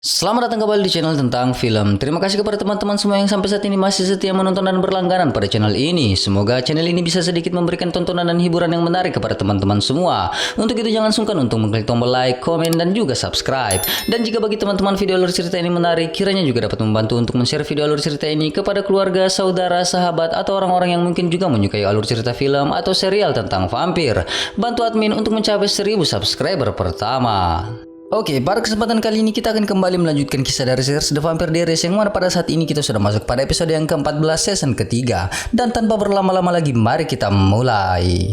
Selamat datang kembali di channel tentang film. Terima kasih kepada teman-teman semua yang sampai saat ini masih setia menonton dan berlangganan pada channel ini. Semoga channel ini bisa sedikit memberikan tontonan dan hiburan yang menarik kepada teman-teman semua. Untuk itu jangan sungkan untuk mengklik tombol like, komen, dan juga subscribe. Dan jika bagi teman-teman video alur cerita ini menarik, kiranya juga dapat membantu untuk men-share video alur cerita ini kepada keluarga, saudara, sahabat, atau orang-orang yang mungkin juga menyukai alur cerita film atau serial tentang vampir. Bantu admin untuk mencapai 1000 subscriber pertama. Oke, pada kesempatan kali ini kita akan kembali melanjutkan kisah dari series The Vampire Diaries yang mana pada saat ini kita sudah masuk pada episode yang ke-14 season ketiga. Dan tanpa berlama-lama lagi, mari kita mulai.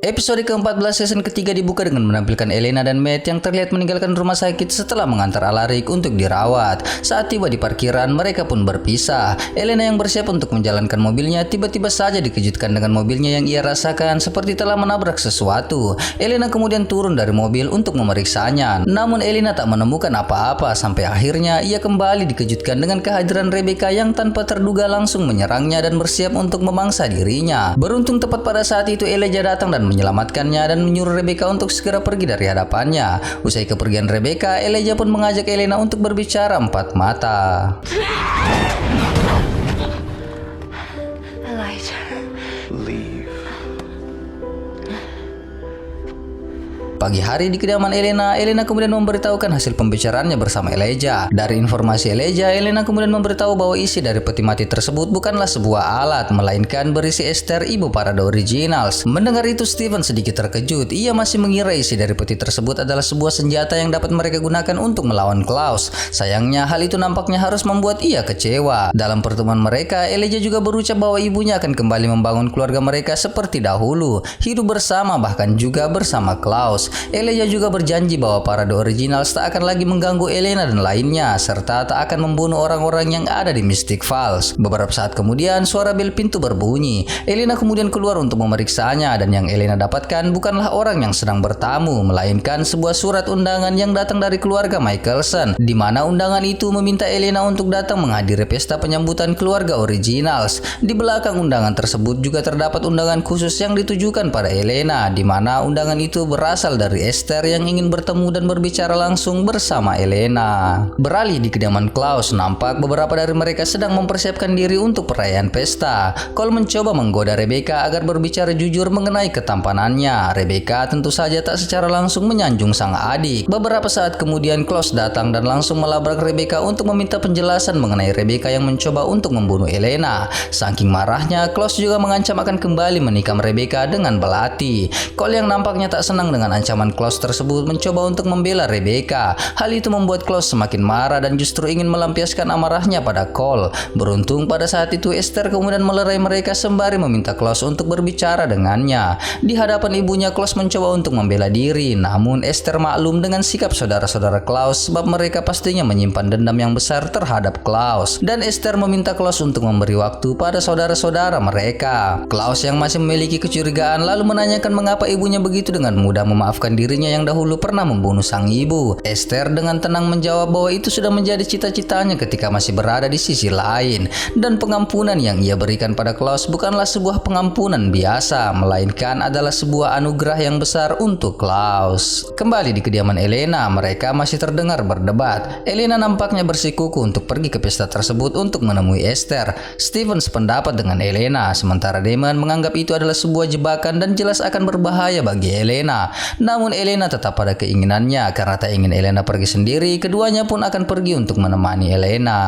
Episode ke-14 season ketiga dibuka dengan menampilkan Elena dan Matt yang terlihat meninggalkan rumah sakit setelah mengantar Alaric untuk dirawat. Saat tiba di parkiran, mereka pun berpisah. Elena yang bersiap untuk menjalankan mobilnya tiba-tiba saja dikejutkan dengan mobilnya yang ia rasakan seperti telah menabrak sesuatu. Elena kemudian turun dari mobil untuk memeriksanya. Namun Elena tak menemukan apa-apa sampai akhirnya ia kembali dikejutkan dengan kehadiran Rebecca yang tanpa terduga langsung menyerangnya dan bersiap untuk memangsa dirinya. Beruntung tepat pada saat itu Elijah datang dan menyelamatkannya dan menyuruh Rebecca untuk segera pergi dari hadapannya. Usai kepergian Rebecca, Elijah pun mengajak Elena untuk berbicara empat mata. Elijah. Leave. Pagi hari di kediaman Elena kemudian memberitahukan hasil pembicaraannya bersama Elijah. Dari informasi Elijah, Elena kemudian memberitahu bahwa isi dari peti mati tersebut bukanlah sebuah alat, melainkan berisi Esther, ibu para The Originals. Mendengar itu, Steven sedikit terkejut. Ia masih mengira isi dari peti tersebut adalah sebuah senjata yang dapat mereka gunakan untuk melawan Klaus. Sayangnya, hal itu nampaknya harus membuat ia kecewa. Dalam pertemuan mereka, Elijah juga berucap bahwa ibunya akan kembali membangun keluarga mereka seperti dahulu, hidup bersama bahkan juga bersama Klaus. Elijah juga berjanji bahwa para The Originals tak akan lagi mengganggu Elena dan lainnya, serta tak akan membunuh orang-orang yang ada di Mystic Falls. Beberapa saat kemudian, suara bel pintu berbunyi. Elena kemudian keluar untuk memeriksanya, dan yang Elena dapatkan bukanlah orang yang sedang bertamu, melainkan sebuah surat undangan yang datang dari keluarga Michelson, di mana undangan itu meminta Elena untuk datang menghadiri pesta penyambutan keluarga Originals. Di belakang undangan tersebut juga terdapat undangan khusus yang ditujukan pada Elena, di mana undangan itu berasal dari Esther yang ingin bertemu dan berbicara langsung bersama Elena. Beralih di kediaman Klaus, nampak beberapa dari mereka sedang mempersiapkan diri untuk perayaan pesta. Cole mencoba menggoda Rebecca agar berbicara jujur mengenai ketampanannya. Rebecca tentu saja tak secara langsung menyanjung sang adik. Beberapa saat kemudian Klaus datang dan langsung melabrak Rebecca untuk meminta penjelasan mengenai Rebecca yang mencoba untuk membunuh Elena. Saking marahnya, Klaus juga mengancam akan kembali menikam Rebecca dengan belati. Cole yang nampaknya tak senang dengan ancaman Klaus tersebut mencoba untuk membela Rebecca. Hal itu membuat Klaus semakin marah dan justru ingin melampiaskan amarahnya pada Cole. Beruntung pada saat itu Esther kemudian melerai mereka sembari meminta Klaus untuk berbicara dengannya. Di hadapan ibunya, Klaus mencoba untuk membela diri, namun Esther maklum dengan sikap saudara-saudara Klaus sebab mereka pastinya menyimpan dendam yang besar terhadap Klaus. Dan Esther meminta Klaus untuk memberi waktu pada saudara-saudara mereka. Klaus yang masih memiliki kecurigaan lalu menanyakan mengapa ibunya begitu dengan mudah memaafkan dirinya yang dahulu pernah membunuh sang ibu. Esther dengan tenang menjawab bahwa itu sudah menjadi cita-citanya ketika masih berada di sisi lain, dan pengampunan yang ia berikan pada Klaus bukanlah sebuah pengampunan biasa, melainkan adalah sebuah anugerah yang besar untuk Klaus. Kembali di kediaman Elena, mereka masih terdengar berdebat. Elena nampaknya bersikuku untuk pergi ke pesta tersebut untuk menemui Esther. Steven sependapat dengan Elena, sementara Damon menganggap itu adalah sebuah jebakan dan jelas akan berbahaya bagi Elena. Namun Elena tetap pada keinginannya, karena tak ingin Elena pergi sendiri, keduanya pun akan pergi untuk menemani Elena.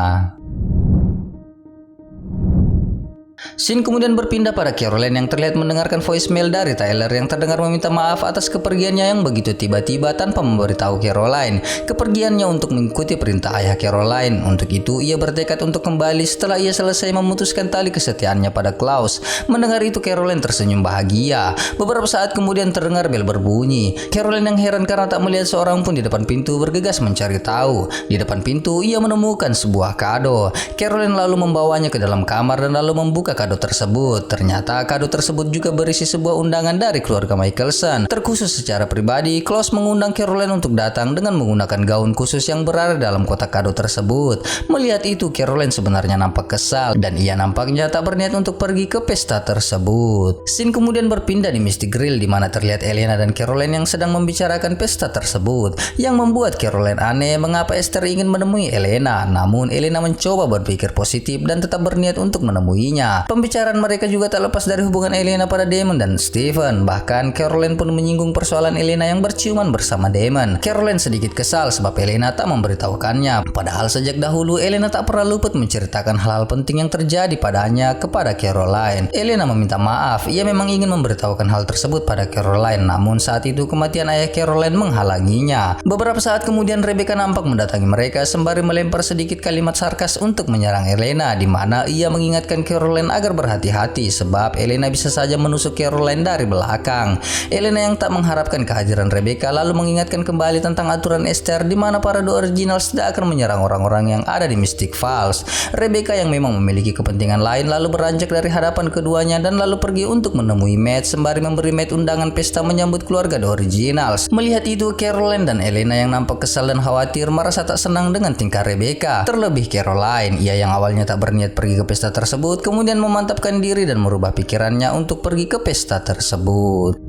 Scene kemudian berpindah pada Caroline yang terlihat mendengarkan voicemail dari Tyler yang terdengar meminta maaf atas kepergiannya yang begitu tiba-tiba tanpa memberitahu Caroline kepergiannya untuk mengikuti perintah ayah Caroline. Untuk itu ia bertekad untuk kembali setelah ia selesai memutuskan tali kesetiaannya pada Klaus. Mendengar itu Caroline tersenyum bahagia. Beberapa saat kemudian terdengar bel berbunyi. Caroline yang heran karena tak melihat seorang pun di depan pintu bergegas mencari tahu. Di depan pintu ia menemukan sebuah kado. Caroline lalu membawanya ke dalam kamar dan lalu membuka kado kado tersebut. Ternyata kado tersebut juga berisi sebuah undangan dari keluarga Michelson. Terkhusus secara pribadi, Klaus mengundang Caroline untuk datang dengan menggunakan gaun khusus yang berada dalam kotak kado tersebut. Melihat itu, Caroline sebenarnya nampak kesal dan ia nampaknya tak berniat untuk pergi ke pesta tersebut. Scene kemudian berpindah di Mystic Grill di mana terlihat Elena dan Caroline yang sedang membicarakan pesta tersebut. Yang membuat Caroline aneh mengapa Esther ingin menemui Elena. Namun Elena mencoba berpikir positif dan tetap berniat untuk menemuinya. Pembicaraan mereka juga tak lepas dari hubungan Elena pada Damon dan Steven. Bahkan Caroline pun menyinggung persoalan Elena yang berciuman bersama Damon. Caroline sedikit kesal sebab Elena tak memberitahukannya. Padahal sejak dahulu Elena tak pernah luput menceritakan hal-hal penting yang terjadi padanya kepada Caroline. Elena meminta maaf. Ia memang ingin memberitahukan hal tersebut pada Caroline. Namun saat itu kematian ayah Caroline menghalanginya. Beberapa saat kemudian Rebecca nampak mendatangi mereka sembari melempar sedikit kalimat sarkas untuk menyerang Elena, di mana ia mengingatkan Caroline agar berhati-hati sebab Elena bisa saja menusuk Caroline dari belakang. Elena yang tak mengharapkan kehadiran Rebecca lalu mengingatkan kembali tentang aturan Esther di mana para The Originals tidak akan menyerang orang-orang yang ada di Mystic Falls. Rebecca yang memang memiliki kepentingan lain lalu beranjak dari hadapan keduanya dan lalu pergi untuk menemui Matt sembari memberi Matt undangan pesta menyambut keluarga The Originals. Melihat itu, Caroline dan Elena yang nampak kesal dan khawatir merasa tak senang dengan tingkah Rebecca. Terlebih Caroline, ia yang awalnya tak berniat pergi ke pesta tersebut kemudian memantapkan diri dan merubah pikirannya untuk pergi ke pesta tersebut.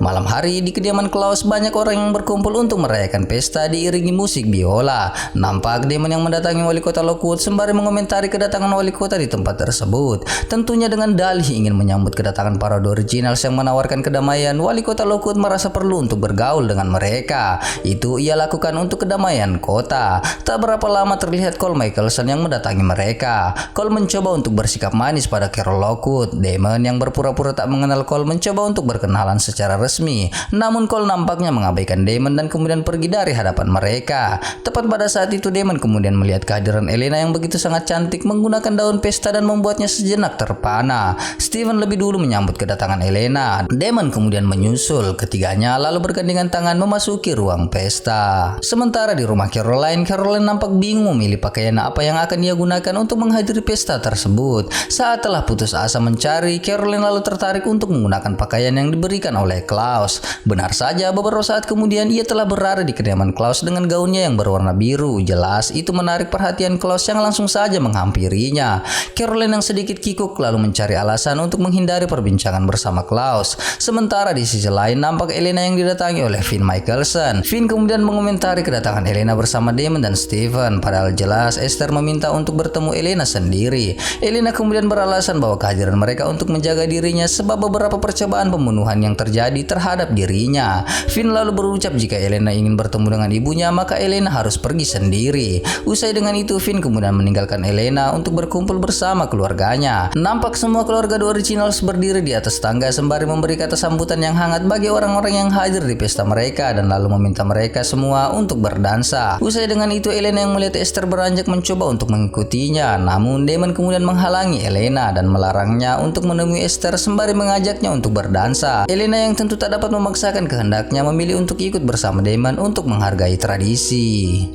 Malam hari di kediaman Klaus banyak orang yang berkumpul untuk merayakan pesta diiringi musik biola. Nampak Damon yang mendatangi wali kota Lockwood sembari mengomentari kedatangan wali kota di tempat tersebut. Tentunya dengan dalih ingin menyambut kedatangan para The Originals yang menawarkan kedamaian, wali kota Lockwood merasa perlu untuk bergaul dengan mereka. Itu ia lakukan untuk kedamaian kota. Tak berapa lama terlihat Cole Michelson yang mendatangi mereka. Cole mencoba untuk bersikap manis pada Carol Lockwood. Damon yang berpura-pura tak mengenal Cole mencoba untuk berkenalan secara resmi. Namun Cole nampaknya mengabaikan Damon dan kemudian pergi dari hadapan mereka. Tepat pada saat itu Damon kemudian melihat kehadiran Elena yang begitu sangat cantik menggunakan daun pesta dan membuatnya sejenak terpana. Steven lebih dulu menyambut kedatangan Elena. Damon kemudian menyusul. Ketiganya lalu bergandengan tangan memasuki ruang pesta. Sementara di rumah Caroline nampak bingung memilih pakaian apa yang akan ia gunakan untuk menghadiri pesta tersebut. Saat telah putus asa mencari, Caroline lalu tertarik untuk menggunakan pakaian yang diberikan oleh Klaus. Benar saja, beberapa saat kemudian ia telah berada di kediaman Klaus dengan gaunnya yang berwarna biru. Jelas itu menarik perhatian Klaus yang langsung saja menghampirinya. Caroline yang sedikit kikuk lalu mencari alasan untuk menghindari perbincangan bersama Klaus. Sementara di sisi lain nampak Elena yang didatangi oleh Finn Michelson. Finn kemudian mengomentari kedatangan Elena bersama Damon dan Steven. Padahal jelas Esther meminta untuk bertemu Elena sendiri. Elena kemudian beralasan bahwa kehadiran mereka untuk menjaga dirinya sebab beberapa percobaan pembunuhan yang terjadi terhadap dirinya. Finn lalu berucap jika Elena ingin bertemu dengan ibunya maka Elena harus pergi sendiri. Usai dengan itu Finn kemudian meninggalkan Elena untuk berkumpul bersama keluarganya. Nampak semua keluarga The Originals berdiri di atas tangga sembari memberi kata sambutan yang hangat bagi orang-orang yang hadir di pesta mereka dan lalu meminta mereka semua untuk berdansa. Usai dengan itu Elena yang melihat Esther beranjak mencoba untuk mengikutinya. Namun Damon kemudian menghalangi Elena dan melarangnya untuk menemui Esther sembari mengajaknya untuk berdansa. Elena yang tentu tak dapat memaksakan kehendaknya memilih untuk ikut bersama Damon untuk menghargai tradisi.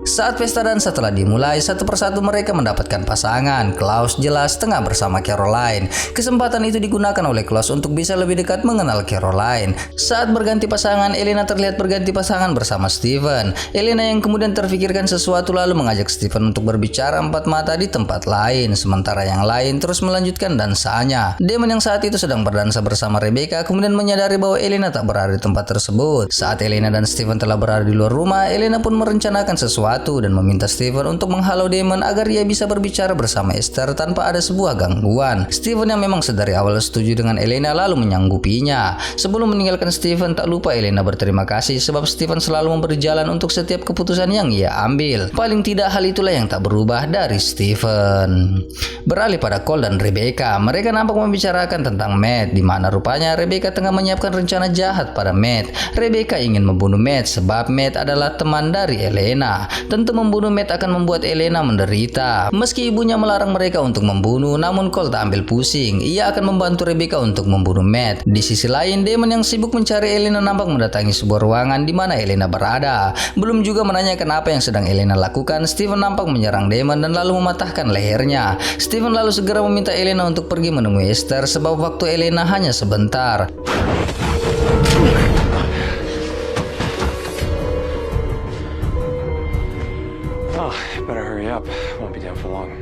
Saat pesta dansa telah dimulai, satu persatu mereka mendapatkan pasangan. Klaus jelas tengah bersama Caroline. Kesempatan itu digunakan oleh Klaus untuk bisa lebih dekat mengenal Caroline. Saat berganti pasangan, Elena terlihat berganti pasangan bersama Steven. Elena yang kemudian terfikirkan sesuatu lalu mengajak Steven untuk berbicara empat mata di tempat lain. Sementara yang lain terus melanjutkan dansanya. Damon yang saat itu sedang berdansa bersama Rebecca kemudian menyadari bahwa Elena tak berada di tempat tersebut. Saat Elena dan Steven telah berada di luar rumah, Elena pun merencanakan sesuatu dan meminta Steven untuk menghalau Damon agar ia bisa berbicara bersama Esther tanpa ada sebuah gangguan. Steven yang memang sedari awal setuju dengan Elena lalu menyanggupinya. Sebelum meninggalkan Steven, tak lupa Elena berterima kasih sebab Steven selalu memberi jalan untuk setiap keputusan yang ia ambil. Paling tidak hal itulah yang tak berubah dari Steven. Beralih pada Cole dan Rebecca, mereka nampak membicarakan tentang Matt, di mana rupanya Rebecca tengah menyiapkan rencana jahat pada Matt. Rebecca ingin membunuh Matt sebab Matt adalah teman dari Elena. Tentu membunuh Matt akan membuat Elena menderita. Meski ibunya melarang mereka untuk membunuh, namun Cole tak ambil pusing. Ia akan membantu Rebecca untuk membunuh Matt. Di sisi lain, Damon yang sibuk mencari Elena nampak mendatangi sebuah ruangan di mana Elena berada. Belum juga menanyakan apa yang sedang Elena lakukan, Steven nampak menyerang Damon dan lalu mematahkan lehernya. Steven lalu segera meminta Elena untuk pergi menemui Esther sebab waktu Elena hanya sebentar. Better hurry up. Won't be down for long.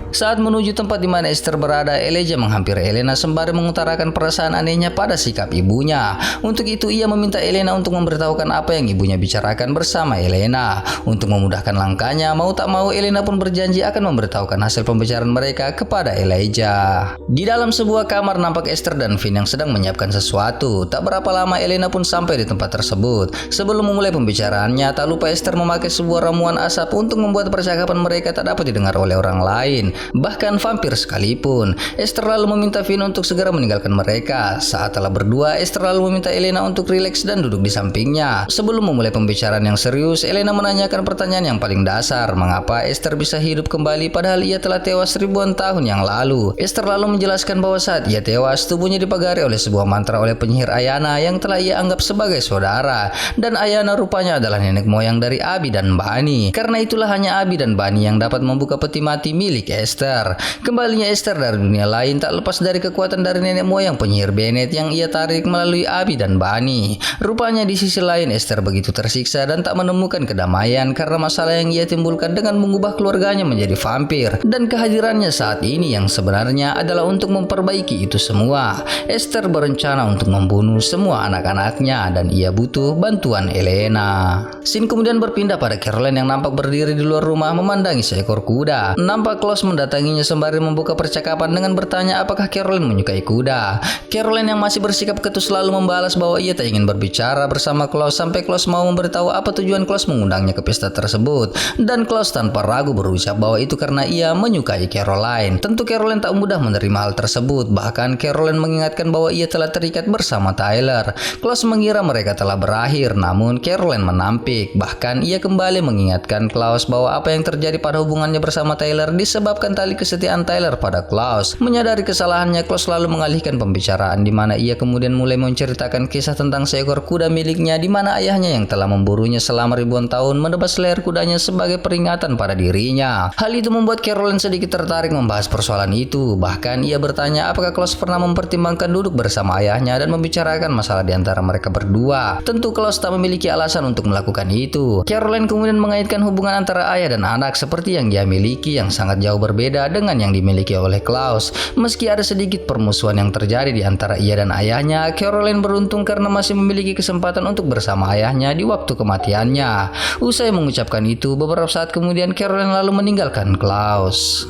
Saat menuju tempat di mana Esther berada, Elijah menghampiri Elena sembari mengutarakan perasaan anehnya pada sikap ibunya. Untuk itu ia meminta Elena untuk memberitahukan apa yang ibunya bicarakan bersama Elena. Untuk memudahkan langkahnya, mau tak mau Elena pun berjanji akan memberitahukan hasil pembicaraan mereka kepada Elijah. Di dalam sebuah kamar nampak Esther dan Finn yang sedang menyiapkan sesuatu. Tak berapa lama Elena pun sampai di tempat tersebut. Sebelum memulai pembicaraannya, tak lupa Esther memakai sebuah ramuan asap untuk membuat percakapan mereka tak dapat didengar oleh orang lain, bahkan vampir sekalipun. Esther lalu meminta Finn untuk segera meninggalkan mereka. Saat telah berdua, Esther lalu meminta Elena untuk rileks dan duduk di sampingnya. Sebelum memulai pembicaraan yang serius, Elena menanyakan pertanyaan yang paling dasar, mengapa Esther bisa hidup kembali padahal ia telah tewas ribuan tahun yang lalu. Esther lalu menjelaskan bahwa saat ia tewas, tubuhnya dipagari oleh sebuah mantra oleh penyihir Ayana yang telah ia anggap sebagai saudara, dan Ayana rupanya adalah nenek moyang dari Abi dan Bani. Karena itulah hanya Abi dan Bani yang dapat membuka peti mati milik Esther. Kembalinya Esther dari dunia lain tak lepas dari kekuatan dari nenek moyang penyihir Bennett yang ia tarik melalui Abi dan Bani. Rupanya di sisi lain Esther begitu tersiksa dan tak menemukan kedamaian karena masalah yang ia timbulkan dengan mengubah keluarganya menjadi vampir, dan kehadirannya saat ini yang sebenarnya adalah untuk memperbaiki itu semua. Esther berencana untuk membunuh semua anak-anaknya dan ia butuh bantuan Elena. Scene kemudian berpindah pada Caroline yang nampak berdiri di luar rumah memandangi seekor kuda. Nampak Klaus mendatanginya sembari membuka percakapan dengan bertanya apakah Caroline menyukai kuda. Caroline yang masih bersikap ketus lalu membalas bahwa ia tak ingin berbicara bersama Klaus sampai Klaus mau memberitahu apa tujuan Klaus mengundangnya ke pesta tersebut, dan Klaus tanpa ragu berucap bahwa itu karena ia menyukai Caroline. Tentu Caroline tak mudah menerima hal tersebut, bahkan Caroline mengingatkan bahwa ia telah terikat bersama Tyler. Klaus mengira mereka telah berakhir, namun Caroline menampik. Bahkan ia kembali mengingatkan Klaus bahwa apa yang terjadi pada hubungannya bersama Tyler disebabkan tali kesetiaan Tyler pada Klaus. Menyadari kesalahannya, Klaus lalu mengalihkan pembicaraan di mana ia kemudian mulai menceritakan kisah tentang seekor kuda miliknya di mana ayahnya yang telah memburunya selama ribuan tahun menebas leher kudanya sebagai peringatan pada dirinya. Hal itu membuat Caroline sedikit tertarik membahas persoalan itu. Bahkan ia bertanya apakah Klaus pernah mempertimbangkan duduk bersama ayahnya dan membicarakan masalah di antara mereka berdua. Tentu Klaus tak memiliki alasan untuk melakukan itu. Caroline kemudian mengaitkan hubungan antara ayah dan anak seperti yang dia miliki yang sangat jauh berbeda dengan yang dimiliki oleh Klaus. Meski ada sedikit permusuhan yang terjadi di antara ia dan ayahnya, Caroline beruntung karena masih memiliki kesempatan untuk bersama ayahnya di waktu kematiannya. Usai mengucapkan itu, beberapa saat kemudian Caroline lalu meninggalkan Klaus.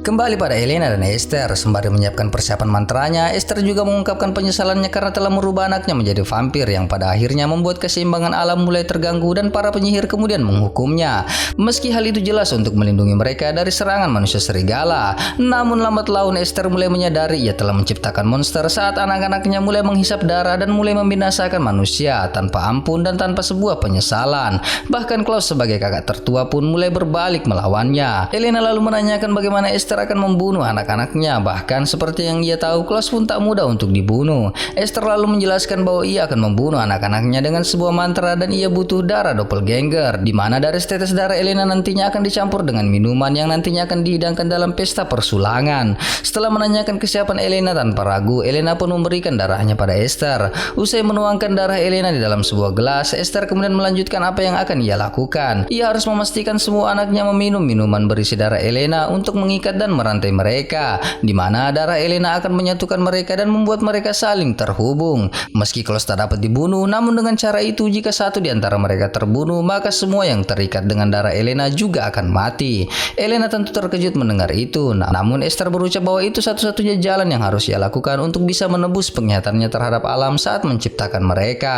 Kembali pada Elena dan Esther, sembari menyiapkan persiapan mantranya, Esther juga mengungkapkan penyesalannya karena telah merubah anaknya menjadi vampir yang pada akhirnya membuat keseimbangan alam mulai terganggu dan para penyihir kemudian menghukumnya. Meski hal itu jelas untuk melindungi mereka dari serangan manusia serigala, namun lambat laun Esther mulai menyadari ia telah menciptakan monster saat anak-anaknya mulai menghisap darah dan mulai membinasakan manusia tanpa ampun dan tanpa sebuah penyesalan. Bahkan Klaus sebagai kakak tertua pun mulai berbalik melawannya. Elena lalu menanyakan bagaimana Esther akan membunuh anak-anaknya. Bahkan seperti yang ia tahu, Klaus pun tak mudah untuk dibunuh. Esther lalu menjelaskan bahwa ia akan membunuh anak-anaknya dengan sebuah mantra dan ia butuh darah doppelganger, di mana dari setetes darah Elena nantinya akan dicampur dengan minuman yang nantinya akan dihidangkan dalam pesta persulangan. Setelah menanyakan kesiapan Elena tanpa ragu, Elena pun memberikan darahnya pada Esther. Usai menuangkan darah Elena di dalam sebuah gelas, Esther kemudian melanjutkan apa yang akan ia lakukan. Ia harus memastikan semua anaknya meminum minuman berisi darah Elena untuk mengikat dan merantai mereka, di mana darah Elena akan menyatukan mereka dan membuat mereka saling terhubung. Meski Klaus tak dapat dibunuh, namun dengan cara itu jika satu di antara mereka terbunuh, maka semua yang terikat dengan darah Elena juga akan mati. Elena tentu terkejut mendengar itu, namun Esther berucap bahwa itu satu-satunya jalan yang harus ia lakukan untuk bisa menebus penglihatannya terhadap alam saat menciptakan mereka.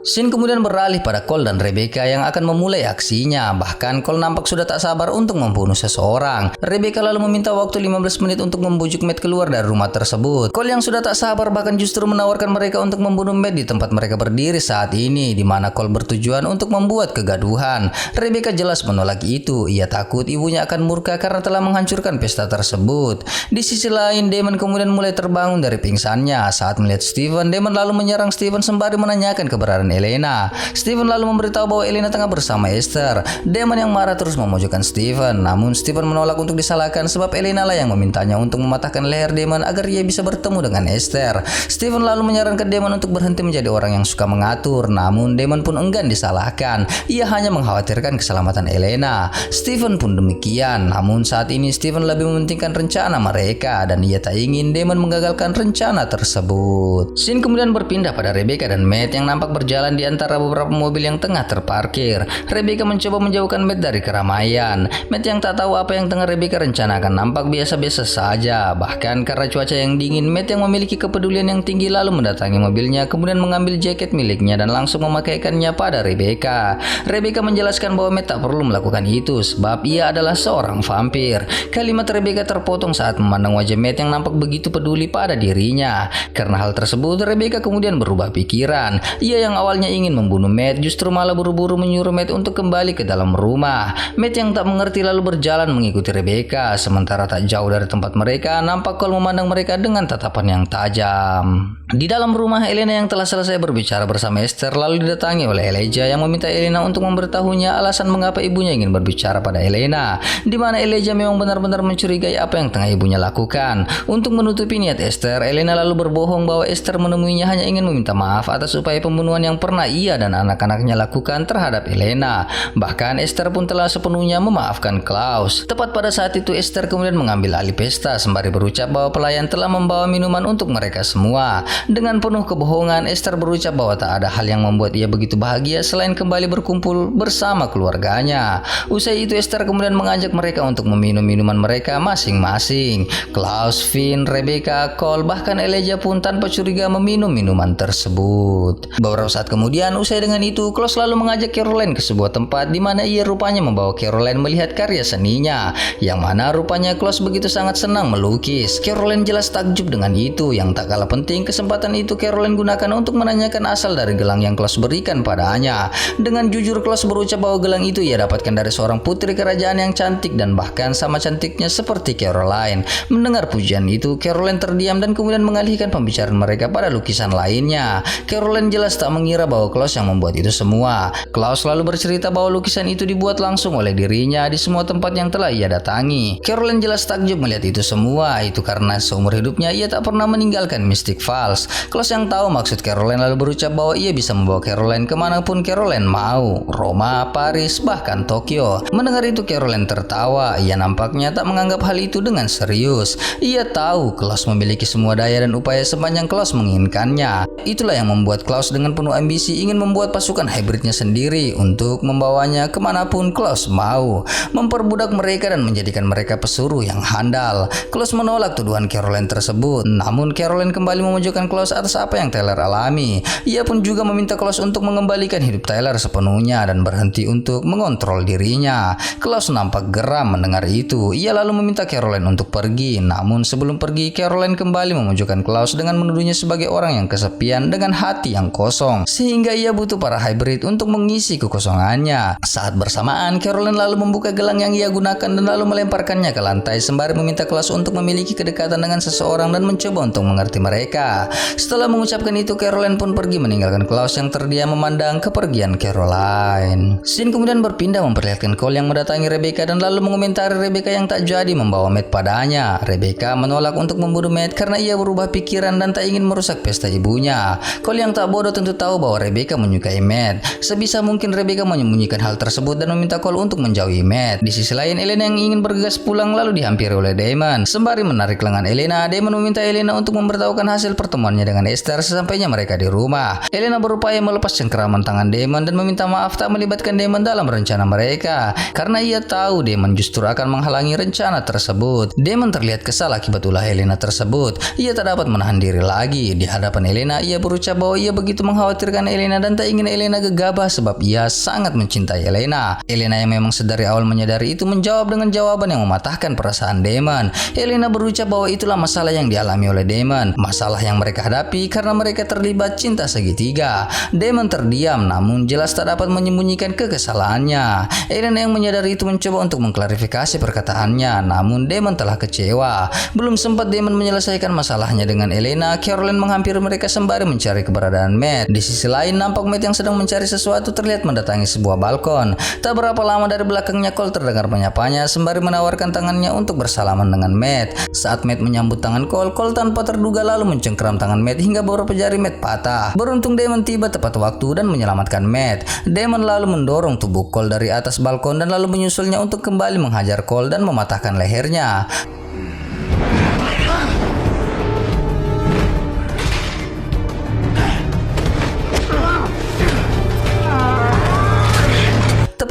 Scene kemudian beralih pada Cole dan Rebecca yang akan memulai aksinya. Bahkan Cole nampak sudah tak sabar untuk membunuh seseorang. Rebecca lalu meminta meminta waktu 15 menit untuk membujuk Matt keluar dari rumah tersebut. Cole yang sudah tak sabar bahkan justru menawarkan mereka untuk membunuh Matt di tempat mereka berdiri saat ini, di mana Cole bertujuan untuk membuat kegaduhan. Rebecca jelas menolak itu. Ia takut ibunya akan murka karena telah menghancurkan pesta tersebut. Di sisi lain, Damon kemudian mulai terbangun dari pingsannya saat melihat Steven. Damon lalu menyerang Steven sembari menanyakan keberadaan Elena. Steven lalu memberitahu bahwa Elena tengah bersama Esther. Damon yang marah terus memojokkan Steven, namun Steven menolak untuk disalahkan sebab Elena lah yang memintanya untuk mematahkan leher Damon agar ia bisa bertemu dengan Esther. Steven lalu menyarankan Damon untuk berhenti menjadi orang yang suka mengatur, namun Damon pun enggan disalahkan. Ia hanya mengkhawatirkan keselamatan Elena. Steven pun demikian, namun saat ini Steven lebih mementingkan rencana mereka dan ia tak ingin Damon menggagalkan rencana tersebut. Scene kemudian berpindah pada Rebecca dan Matt yang nampak berjalan di antara beberapa mobil yang tengah terparkir. Rebecca mencoba menjauhkan Matt dari keramaian. Matt yang tak tahu apa yang tengah Rebecca rencanakan nampak biasa-biasa saja. Bahkan karena cuaca yang dingin, Matt yang memiliki kepedulian yang tinggi lalu mendatangi mobilnya, kemudian mengambil jaket miliknya dan langsung memakaikannya pada Rebecca. Rebecca menjelaskan bahwa Matt tak perlu melakukan itu sebab ia adalah seorang vampir. Kalimat Rebecca terpotong saat memandang wajah Matt yang nampak begitu peduli pada dirinya. Karena hal tersebut, Rebecca kemudian berubah pikiran. Ia yang awalnya ingin membunuh Matt justru malah buru-buru menyuruh Matt untuk kembali ke dalam rumah. Matt yang tak mengerti lalu berjalan mengikuti Rebecca. Sementara tak jauh dari tempat mereka, nampak Cole memandang mereka dengan tatapan yang tajam. Di dalam rumah, Elena yang telah selesai berbicara bersama Esther lalu didatangi oleh Elijah yang meminta Elena untuk memberitahunya alasan mengapa ibunya ingin berbicara pada Elena, di mana Elijah memang benar-benar mencurigai apa yang tengah ibunya lakukan. Untuk menutupi niat Esther, Elena lalu berbohong bahwa Esther menemuinya hanya ingin meminta maaf atas upaya pembunuhan yang pernah ia dan anak-anaknya lakukan terhadap Elena. Bahkan Esther pun telah sepenuhnya memaafkan Klaus. Tepat pada saat itu Esther kemudian mengambil alih pesta sembari berucap bahwa pelayan telah membawa minuman untuk mereka semua. Dengan penuh kebohongan, Esther berucap bahwa tak ada hal yang membuat ia begitu bahagia selain kembali berkumpul bersama keluarganya. Usai itu Esther kemudian mengajak mereka untuk meminum minuman mereka masing-masing. Klaus, Finn, Rebecca, Cole, bahkan Elijah pun tanpa curiga meminum minuman tersebut. Beberapa saat kemudian, usai dengan itu, Klaus lalu mengajak Caroline ke sebuah tempat di mana ia rupanya membawa Caroline melihat karya seninya, yang mana rupanya Klaus begitu sangat senang melukis. Caroline jelas takjub dengan itu. Yang tak kalah penting, kesempatan itu Caroline gunakan untuk menanyakan asal dari gelang yang Klaus berikan padanya. Dengan jujur Klaus berucap bahwa gelang itu ia dapatkan dari seorang putri kerajaan yang cantik dan bahkan sama cantiknya seperti Caroline. Mendengar pujian itu, Caroline terdiam dan kemudian mengalihkan pembicaraan mereka pada lukisan lainnya. Caroline jelas tak mengira bahwa Klaus yang membuat itu semua. Klaus lalu bercerita bahwa lukisan itu dibuat langsung oleh dirinya di semua tempat yang telah ia datangi. Caroline jelas takjub melihat itu semua. Itu karena seumur hidupnya ia tak pernah meninggalkan Mystic Falls. Klaus yang tahu maksud Caroline lalu berucap bahwa ia bisa membawa Caroline kemanapun Caroline mau. Roma, Paris, bahkan Tokyo. Mendengar itu Caroline tertawa. Ia nampaknya tak menganggap hal itu dengan serius. Ia tahu Klaus memiliki semua daya dan upaya sepanjang Klaus menginginkannya. Itulah yang membuat Klaus dengan penuh ambisi ingin membuat pasukan hybridnya sendiri untuk membawanya kemanapun Klaus mau, memperbudak mereka dan menjadikan mereka pesuruh yang handal. Klaus menolak tuduhan Caroline tersebut, namun Caroline kembali memojokkan Klaus atas apa yang Tyler alami. Ia pun juga meminta Klaus untuk mengembalikan hidup Tyler sepenuhnya dan berhenti untuk mengontrol dirinya. Klaus nampak geram mendengar itu. Ia lalu meminta Caroline untuk pergi, namun sebelum pergi Caroline kembali memojokkan Klaus dengan menuduhnya sebagai orang yang kesepian dengan hati yang kosong, sehingga ia butuh para hybrid untuk mengisi kekosongannya. Saat bersamaan Caroline lalu membuka gelang yang ia gunakan dan lalu melemparkannya ke lantai sembari meminta Klaus untuk memiliki kedekatan dengan seseorang dan mencoba untuk mengerti mereka. Setelah mengucapkan itu Caroline pun pergi meninggalkan Klaus yang terdiam memandang kepergian Caroline. Scene kemudian berpindah memperlihatkan Cole yang mendatangi Rebecca dan lalu mengomentari Rebecca yang tak jadi membawa Matt padanya. Rebecca menolak untuk membunuh Matt karena ia berubah pikiran dan tak ingin merusak pesta ibunya. Cole yang tak bodoh tentu tahu bahwa Rebecca menyukai Matt. Sebisa mungkin Rebecca menyembunyikan hal tersebut dan meminta Cole untuk menjauhi Matt. Di sisi lain Elena yang ingin bergegas pulang lalu dihampiri oleh Damon. Sembari menarik lengan Elena, Damon meminta Elena untuk memberitahukan hasil pertemuannya dengan Esther sesampainya mereka di rumah. Elena berupaya melepas cengkeraman tangan Damon dan meminta maaf tak melibatkan Damon dalam rencana mereka karena ia tahu Damon justru akan menghalangi rencana tersebut. Damon terlihat kesal akibat ulah Elena tersebut. Ia tak dapat menahan diri lagi. Di hadapan Elena ia berucap bahwa ia begitu mengkhawatirkan Elena dan tak ingin Elena gegabah sebab ia sangat mencintai Elena. Elena yang memang sedari awal menyadari itu menjawab dengan jawaban yang mematahkan memikirkan perasaan Damon. Elena berucap bahwa itulah masalah yang dialami oleh Damon, masalah yang mereka hadapi karena mereka terlibat cinta segitiga. Damon terdiam namun jelas tak dapat menyembunyikan kekesalannya. Elena yang menyadari itu mencoba untuk mengklarifikasi perkataannya, namun Damon telah kecewa. Belum sempat Damon menyelesaikan masalahnya dengan Elena, Caroline menghampiri mereka sembari mencari keberadaan Matt. Di sisi lain, nampak Matt yang sedang mencari sesuatu terlihat mendatangi sebuah balkon. Tak berapa lama dari belakangnya Cole terdengar menyapanya sembari menawarkan tangannya untuk bersalaman dengan Matt. Saat Matt menyambut tangan Cole, Cole tanpa terduga lalu mencengkeram tangan Matt hingga beberapa jari Matt patah. Beruntung Damon tiba tepat waktu dan menyelamatkan Matt. Damon lalu mendorong tubuh Cole dari atas balkon dan lalu menyusulnya untuk kembali menghajar Cole dan mematahkan lehernya.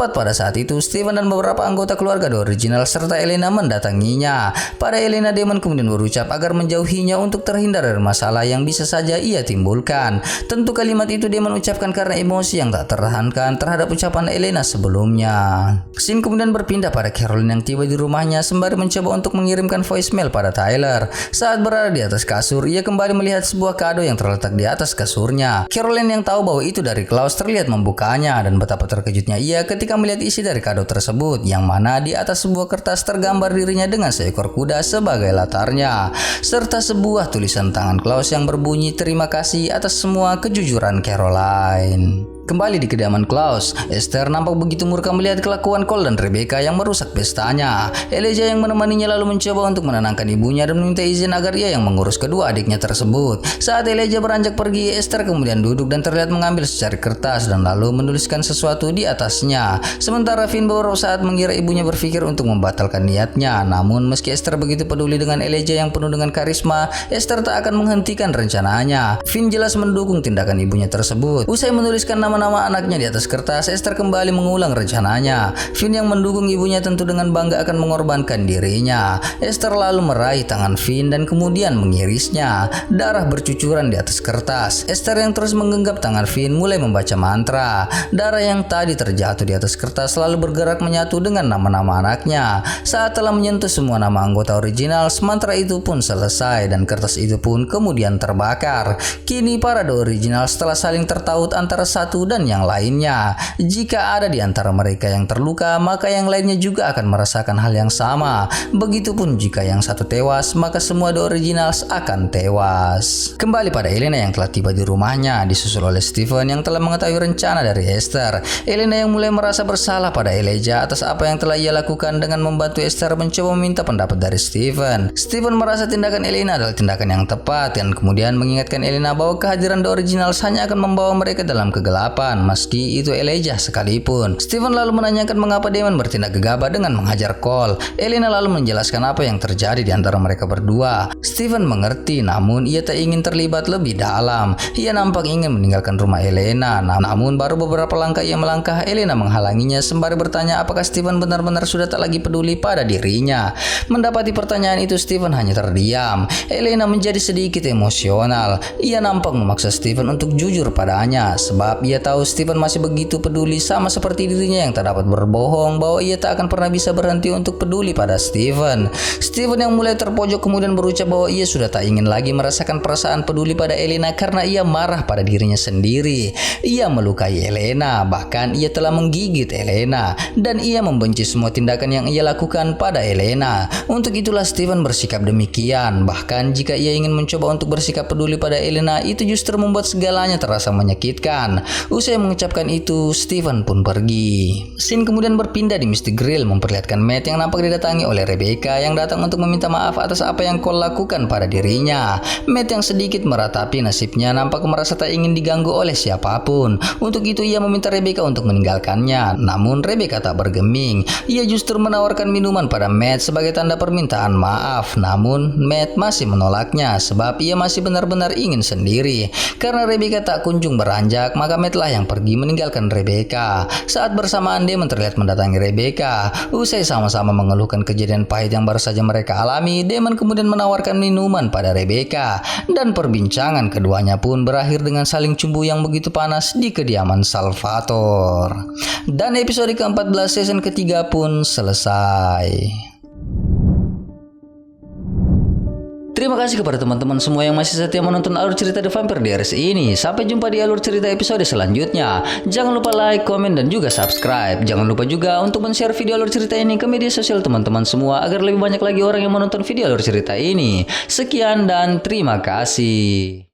Tepat pada saat itu, Steven dan beberapa anggota keluarga The Original serta Elena mendatanginya. Pada Elena, Damon kemudian berucap agar menjauhinya untuk terhindar dari masalah yang bisa saja ia timbulkan. Tentu kalimat itu Damon ucapkan karena emosi yang tak tertahankan terhadap ucapan Elena sebelumnya. Scene kemudian berpindah pada Caroline yang tiba di rumahnya sembari mencoba untuk mengirimkan voicemail pada Tyler. Saat berada di atas kasur, ia kembali melihat sebuah kado yang terletak di atas kasurnya. Caroline yang tahu bahwa itu dari Klaus terlihat membukanya dan betapa terkejutnya ia ketika melihat isi dari kado tersebut, yang mana di atas sebuah kertas tergambar dirinya dengan seekor kuda sebagai latarnya, serta sebuah tulisan tangan Klaus yang berbunyi terima kasih atas semua kejujuran Caroline. Kembali di kediaman Klaus, Esther nampak begitu murka melihat kelakuan Cole dan Rebecca yang merusak pestanya. Elijah yang menemaninya lalu mencoba untuk menenangkan ibunya dan meminta izin agar ia yang mengurus kedua adiknya tersebut. Saat Elijah beranjak pergi, Esther kemudian duduk dan terlihat mengambil secari kertas dan lalu menuliskan sesuatu di atasnya. Sementara Finn beberapa saat mengira ibunya berpikir untuk membatalkan niatnya. Namun meski Esther begitu peduli dengan Elijah yang penuh dengan karisma, Esther tak akan menghentikan rencananya. Finn jelas mendukung tindakan ibunya tersebut. Usai menuliskan nama anaknya di atas kertas, Esther kembali mengulang rencananya. Finn yang mendukung ibunya tentu dengan bangga akan mengorbankan dirinya. Esther lalu meraih tangan Finn dan kemudian mengirisnya. Darah bercucuran di atas kertas. Esther yang terus menggenggam tangan Finn mulai membaca mantra. Darah yang tadi terjatuh di atas kertas lalu bergerak menyatu dengan nama-nama anaknya. Saat telah menyentuh semua nama anggota original, mantra itu pun selesai dan kertas itu pun kemudian terbakar. Kini para The Original setelah saling tertaut antara satu dan yang lainnya. Jika ada di antara mereka yang terluka, maka yang lainnya juga akan merasakan hal yang sama. Begitupun jika yang satu tewas, maka semua The Originals akan tewas. Kembali pada Elena yang telah tiba di rumahnya, disusul oleh Steven yang telah mengetahui rencana dari Esther. Elena yang mulai merasa bersalah pada Elijah atas apa yang telah ia lakukan dengan membantu Esther mencoba meminta pendapat dari Steven. Steven merasa tindakan Elena adalah tindakan yang tepat dan kemudian mengingatkan Elena bahwa kehadiran The Originals hanya akan membawa mereka dalam kegelapan, meski itu Elijah sekalipun. Steven lalu menanyakan mengapa Damon bertindak gegabah dengan menghajar Cole. Elena lalu menjelaskan apa yang terjadi di antara mereka berdua. Steven mengerti, namun ia tak ingin terlibat lebih dalam. Ia nampak ingin meninggalkan rumah Elena, namun baru beberapa langkah ia melangkah, Elena menghalanginya sembari bertanya apakah Steven benar-benar sudah tak lagi peduli pada dirinya. Mendapati pertanyaan itu, Steven hanya terdiam. Elena menjadi sedikit emosional. Ia nampak memaksa Steven untuk jujur padanya, sebab ia tahu Steven masih begitu peduli sama seperti dirinya yang tak dapat berbohong bahwa ia tak akan pernah bisa berhenti untuk peduli pada Steven. Steven yang mulai terpojok kemudian berucap bahwa ia sudah tak ingin lagi merasakan perasaan peduli pada Elena karena ia marah pada dirinya sendiri. Ia melukai Elena, bahkan ia telah menggigit Elena, dan ia membenci semua tindakan yang ia lakukan pada Elena. Untuk itulah Steven bersikap demikian. Bahkan jika ia ingin mencoba untuk bersikap peduli pada Elena, itu justru membuat segalanya terasa menyakitkan. Usai mengucapkan itu, Steven pun pergi. Scene kemudian berpindah di Misty Grill memperlihatkan Matt yang nampak didatangi oleh Rebecca yang datang untuk meminta maaf atas apa yang Cole lakukan pada dirinya. Matt yang sedikit meratapi nasibnya nampak merasa tak ingin diganggu oleh siapapun. Untuk itu ia meminta Rebecca untuk meninggalkannya. Namun Rebecca tak bergeming. Ia justru menawarkan minuman pada Matt sebagai tanda permintaan maaf. Namun Matt masih menolaknya sebab ia masih benar-benar ingin sendiri. Karena Rebecca tak kunjung beranjak, maka Matt lah yang pergi meninggalkan Rebecca. Saat bersamaan Damon terlihat mendatangi Rebecca. Usai sama-sama mengeluhkan kejadian pahit yang baru saja mereka alami, Damon kemudian menawarkan minuman pada Rebecca. Dan perbincangan keduanya pun berakhir dengan saling cumbu yang begitu panas di kediaman Salvatore. Dan episode ke-14 season ketiga pun selesai. Terima kasih kepada teman-teman semua yang masih setia menonton alur cerita The Vampire Diaries ini. Sampai jumpa di alur cerita episode selanjutnya. Jangan lupa like, komen, dan juga subscribe. Jangan lupa juga untuk men-share video alur cerita ini ke media sosial teman-teman semua agar lebih banyak lagi orang yang menonton video alur cerita ini. Sekian dan terima kasih.